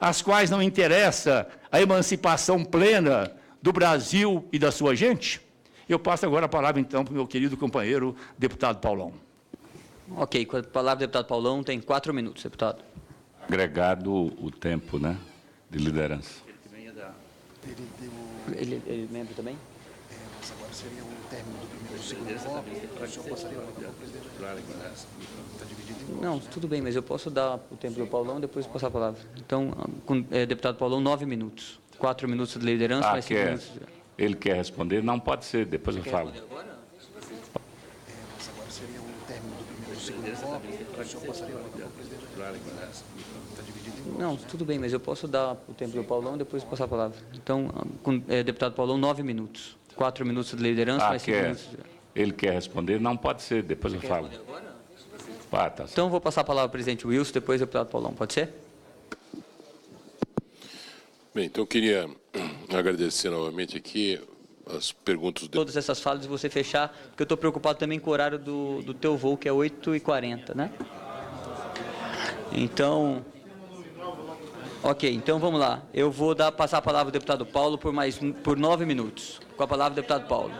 às quais não interessa a emancipação plena do Brasil e da sua gente? Eu passo agora a palavra, então, para o meu querido companheiro, deputado Paulão. Ok, com a palavra, deputado Paulão, tem 4 minutos, deputado. Agregado o tempo, né, de liderança. Ele é membro também? Mas agora seria o término do primeiro e segundo voto. O senhor passaria para o presidente? Está dividido em Não, tudo bem, mas eu posso dar o tempo do Paulão e depois passar a palavra. Então, deputado Paulão, 9 minutos. 4 minutos de liderança, mais 5 minutos. Ele quer responder? Não, pode ser, depois eu falo. mas agora seria o término do primeiro e segundo voto. O senhor passaria para o presidente? Está dividido em Não, tudo bem, mas eu posso dar o tempo do Paulão e depois passar a palavra. Então, deputado Paulão, 9 minutos. 4 minutos de liderança, mais 5 minutos. Ele quer responder? Não, pode ser, depois eu falo. Tá certo. Então, vou passar a palavra ao presidente Wilson, depois o deputado Paulão. Pode ser? Bem, então eu queria agradecer novamente aqui as perguntas. Todas essas falas você fechar, porque eu estou preocupado também com o horário do teu voo, que é 8h40, né? Então, ok, então vamos lá. Eu vou passar a palavra ao deputado Paulo por 9 minutos. Com a palavra, deputado Paulo.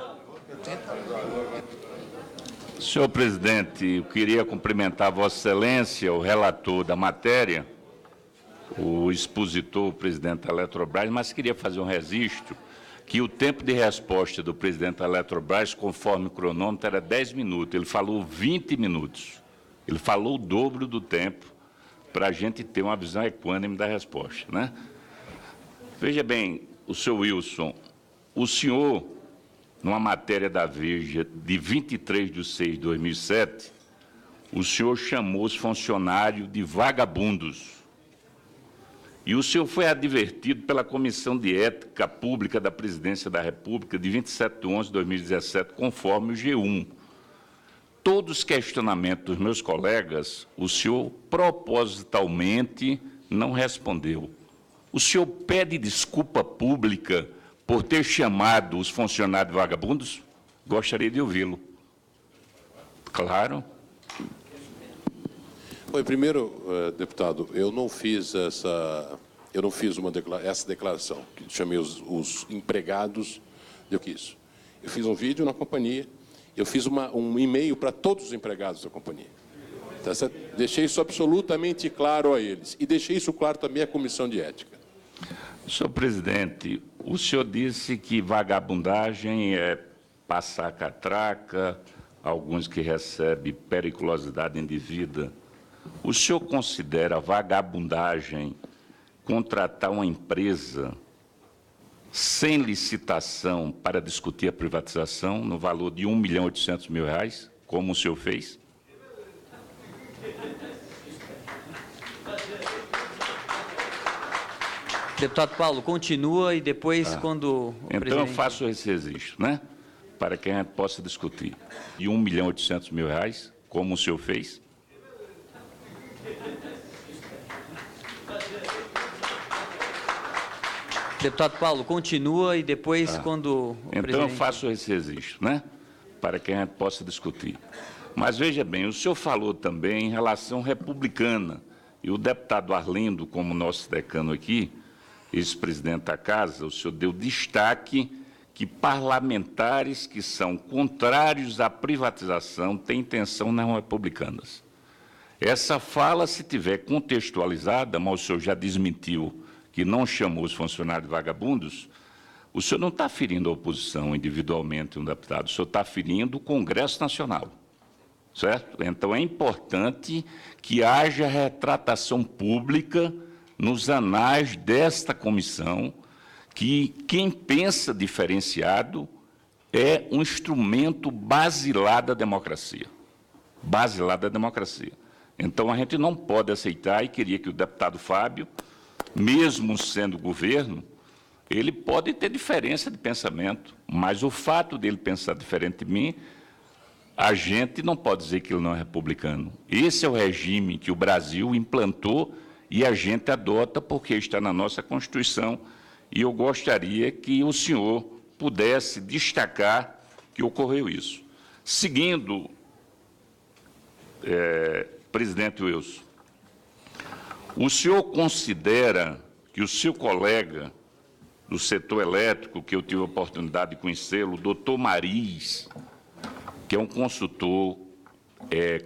Senhor presidente, eu queria cumprimentar Vossa Excelência, o relator da matéria, o expositor, o presidente da Eletrobras, mas queria fazer um registro que o tempo de resposta do presidente da Eletrobras, conforme o cronômetro, era 10 minutos. Ele falou 20 minutos. Ele falou o dobro do tempo para a gente ter uma visão equânime da resposta, né? Veja bem, o senhor Wilson, o senhor, numa matéria da Veja de 23/6/2007, o senhor chamou os funcionários de vagabundos. E o senhor foi advertido pela Comissão de Ética Pública da Presidência da República de 27/11/2017, conforme o G1. Todos os questionamentos dos meus colegas, o senhor propositalmente não respondeu. O senhor pede desculpa pública por ter chamado os funcionários de vagabundos? Gostaria de ouvi-lo. Claro. Oi, primeiro, deputado, eu não fiz essa declaração, que chamei os empregados de isso. Eu fiz um vídeo na companhia, eu fiz um e-mail para todos os empregados da companhia. Tá certo? Deixei isso absolutamente claro a eles. E deixei isso claro também à Comissão de Ética. Senhor presidente, o senhor disse que vagabundagem é passar catraca, alguns que recebem periculosidade indevida. O senhor considera vagabundagem contratar uma empresa sem licitação para discutir a privatização no valor de R$ 1.800.000, como o senhor fez? Deputado Paulo, continua e depois, quando o então, presidente... eu faço esse registro, né? Para que a gente possa discutir. De R$ 1.800.000, como o senhor fez? Deputado Paulo, continua e depois, quando o então, presidente... eu faço esse registro, né? Para que a gente possa discutir. Mas, veja bem, o senhor falou também em relação republicana. E o deputado Arlindo, como nosso decano aqui, ex-presidente da Casa, o senhor deu destaque que parlamentares que são contrários à privatização têm intenção não republicanas. Essa fala, se tiver contextualizada, mas o senhor já desmentiu que não chamou os funcionários de vagabundos, o senhor não está ferindo a oposição individualmente, um deputado, o senhor está ferindo o Congresso Nacional, certo? Então, é importante que haja retratação pública nos anais desta comissão, que quem pensa diferenciado é um instrumento basilar da democracia. Basilar da democracia. Então, a gente não pode aceitar, e queria que o deputado Fábio, mesmo sendo governo, ele pode ter diferença de pensamento, mas o fato dele pensar diferente de mim, a gente não pode dizer que ele não é republicano. Esse é o regime que o Brasil implantou e a gente adota porque está na nossa Constituição, e eu gostaria que o senhor pudesse destacar que ocorreu isso. Seguindo, presidente Wilson, o senhor considera que o seu colega do setor elétrico, que eu tive a oportunidade de conhecê-lo, o doutor Mariz, que é um consultor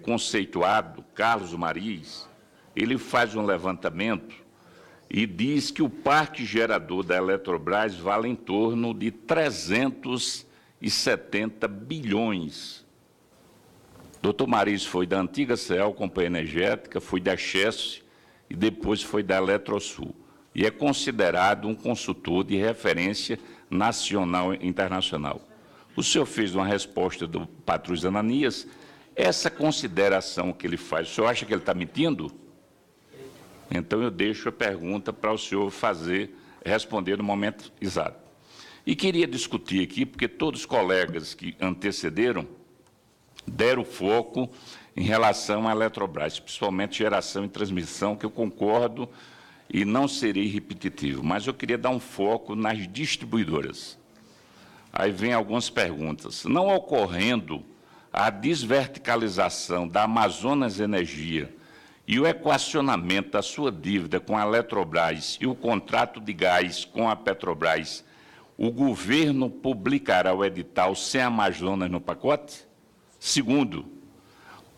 conceituado, Carlos Mariz, ele faz um levantamento e diz que o parque gerador da Eletrobras vale em torno de 370 bilhões. Doutor Mariz foi da antiga CEL, Companhia Energética, foi da Chess e depois foi da Eletrosul. E é considerado um consultor de referência nacional e internacional. O senhor fez uma resposta do Patrus Ananias. Essa consideração que ele faz, o senhor acha que ele está mentindo? Então, eu deixo a pergunta para o senhor responder no momento exato. E queria discutir aqui, porque todos os colegas que antecederam deram foco em relação à Eletrobras, principalmente geração e transmissão, que eu concordo e não serei repetitivo, mas eu queria dar um foco nas distribuidoras. Aí vem algumas perguntas. Não ocorrendo a desverticalização da Amazonas Energia e o equacionamento da sua dívida com a Eletrobras e o contrato de gás com a Petrobras, o governo publicará o edital sem a Amazonas no pacote? Segundo,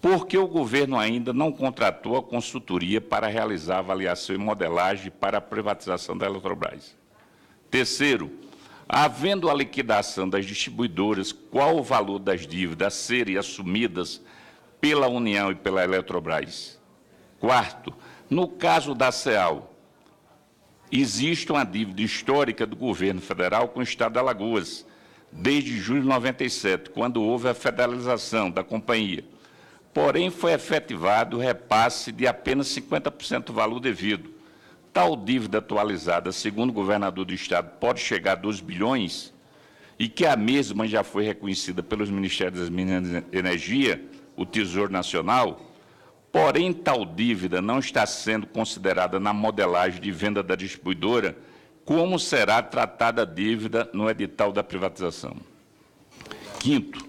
por que o governo ainda não contratou a consultoria para realizar avaliação e modelagem para a privatização da Eletrobras? Terceiro, havendo a liquidação das distribuidoras, qual o valor das dívidas a serem assumidas pela União e pela Eletrobras? Quarto, no caso da CEAL, existe uma dívida histórica do governo federal com o Estado de Alagoas, desde julho de 97, quando houve a federalização da companhia. Porém, foi efetivado o repasse de apenas 50% do valor devido. Tal dívida atualizada, segundo o governador do Estado, pode chegar a 2 bilhões, e que a mesma já foi reconhecida pelos Ministérios das Minas e Energia, o Tesouro Nacional. Porém, tal dívida não está sendo considerada na modelagem de venda da distribuidora, como será tratada a dívida no edital da privatização. Quinto,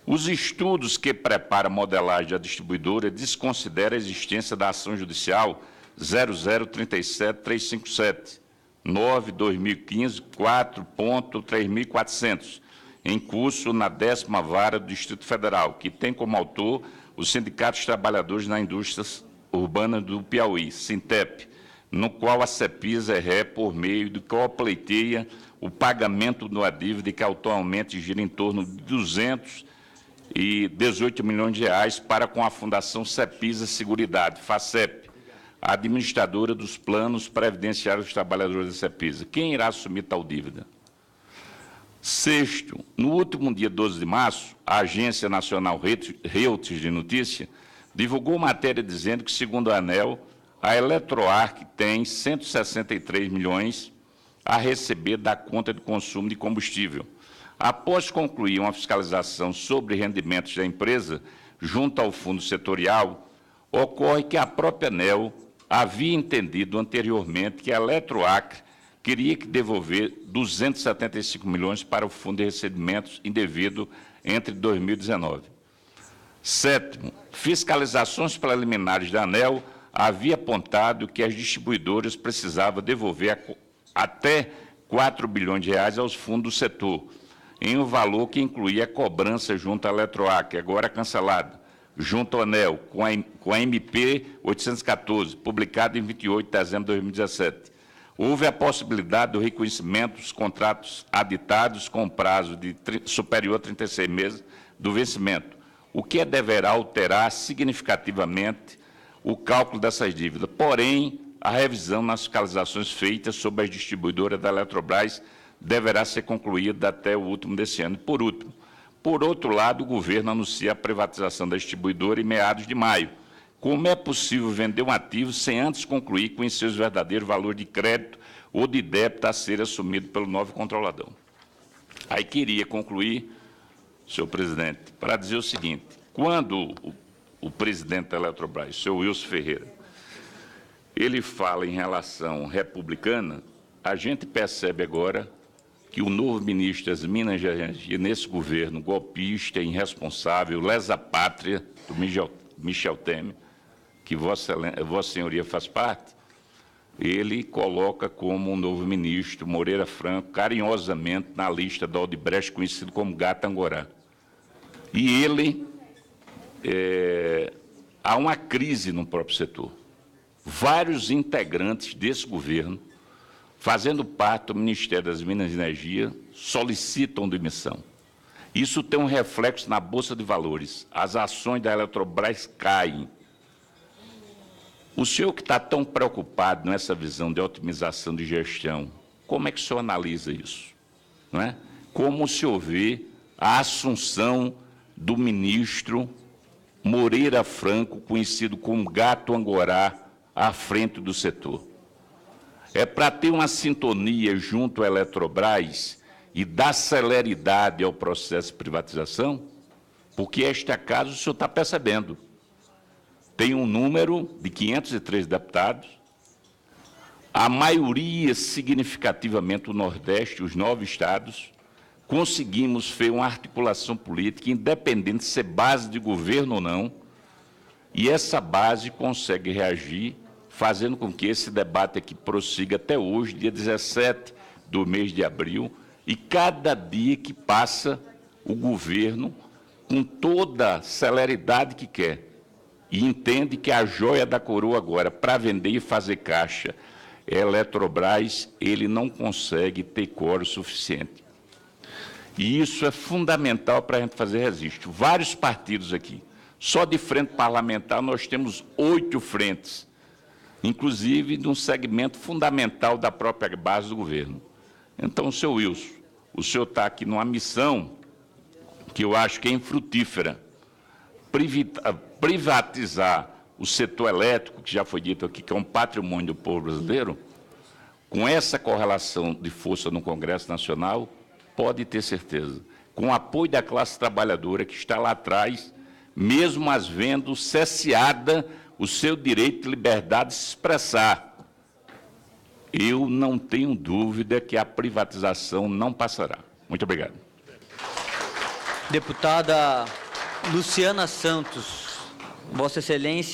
os estudos que preparam a modelagem da distribuidora desconsideram a existência da ação judicial 0037357, 9/2015, 4.3400, em curso na 10ª Vara do Distrito Federal, que tem como autor o Sindicato dos Trabalhadores na Indústria Urbana do Piauí, Sintep, no qual a CEPISA é ré por meio do qual pleiteia o pagamento de uma dívida que atualmente gira em torno de 218 milhões de reais para com a Fundação CEPISA Seguridade, FACEP, a administradora dos planos previdenciários dos trabalhadores da CEPISA. Quem irá assumir tal dívida? Sexto, no último dia 12 de março, a Agência Nacional Reuters de Notícia divulgou matéria dizendo que, segundo a ANEEL, a Eletroarc tem 163 milhões a receber da conta de consumo de combustível. Após concluir uma fiscalização sobre rendimentos da empresa, junto ao fundo setorial, ocorre que a própria ANEEL havia entendido anteriormente que a Eletroarc queria que devolver 275 milhões para o fundo de recebimentos indevido entre 2019. Sétimo, fiscalizações preliminares da ANEEL havia apontado que as distribuidoras precisavam devolver até 4 bilhões de reais aos fundos do setor, em um valor que incluía a cobrança junto à Eletroarc, agora cancelada, junto ao ANEEL, com a MP 814, publicada em 28 de dezembro de 2017. Houve a possibilidade do reconhecimento dos contratos aditados com prazo superior a 36 meses do vencimento, o que deverá alterar significativamente o cálculo dessas dívidas. Porém, a revisão nas fiscalizações feitas sobre as distribuidoras da Eletrobras deverá ser concluída até o último desse ano. Por último, por outro lado, o governo anuncia a privatização da distribuidora em meados de maio. Como é possível vender um ativo sem antes concluir com os seus verdadeiros valores de crédito ou de débito a ser assumido pelo novo controlador? Aí queria concluir, senhor presidente, para dizer o seguinte: quando o presidente da Eletrobras, o senhor Wilson Ferreira, ele fala em relação republicana, a gente percebe agora que o novo ministro das Minas e Energia, nesse governo golpista, irresponsável, lesa-pátria, do Michel Temer, que Vossa Senhoria faz parte, ele coloca como um novo ministro Moreira Franco, carinhosamente na lista da Odebrecht, conhecido como Gato Angorá. E ele, há uma crise no próprio setor. Vários integrantes desse governo, fazendo parte do Ministério das Minas e Energia, solicitam demissão. Isso tem um reflexo na Bolsa de Valores. As ações da Eletrobras caem. O senhor que está tão preocupado nessa visão de otimização de gestão, como é que o senhor analisa isso? Não é? Como o senhor vê a assunção do ministro Moreira Franco, conhecido como Gato Angorá, à frente do setor? É para ter uma sintonia junto à Eletrobras e dar celeridade ao processo de privatização? Porque este acaso o senhor está percebendo. Tem um número de 503 deputados, a maioria significativamente o Nordeste, os 9 estados, conseguimos fazer uma articulação política, independente de ser base de governo ou não, e essa base consegue reagir, fazendo com que esse debate aqui prossiga até hoje, dia 17 do mês de abril, e cada dia que passa, o governo, com toda a celeridade que quer, e entende que a joia da coroa agora, para vender e fazer caixa, é Eletrobras, ele não consegue ter quórum suficiente. E isso é fundamental para a gente fazer registro. Vários partidos aqui, só de frente parlamentar nós temos 8 frentes, inclusive de um segmento fundamental da própria base do governo. Então, senhor Wilson, o senhor está aqui numa missão que eu acho que é infrutífera. Privatizar o setor elétrico, que já foi dito aqui, que é um patrimônio do povo brasileiro, com essa correlação de força no Congresso Nacional, pode ter certeza, com o apoio da classe trabalhadora que está lá atrás, mesmo as vendo cesseada o seu direito de liberdade de se expressar, eu não tenho dúvida que a privatização não passará. Muito obrigado. Deputada Luciana Santos, Vossa Excelência.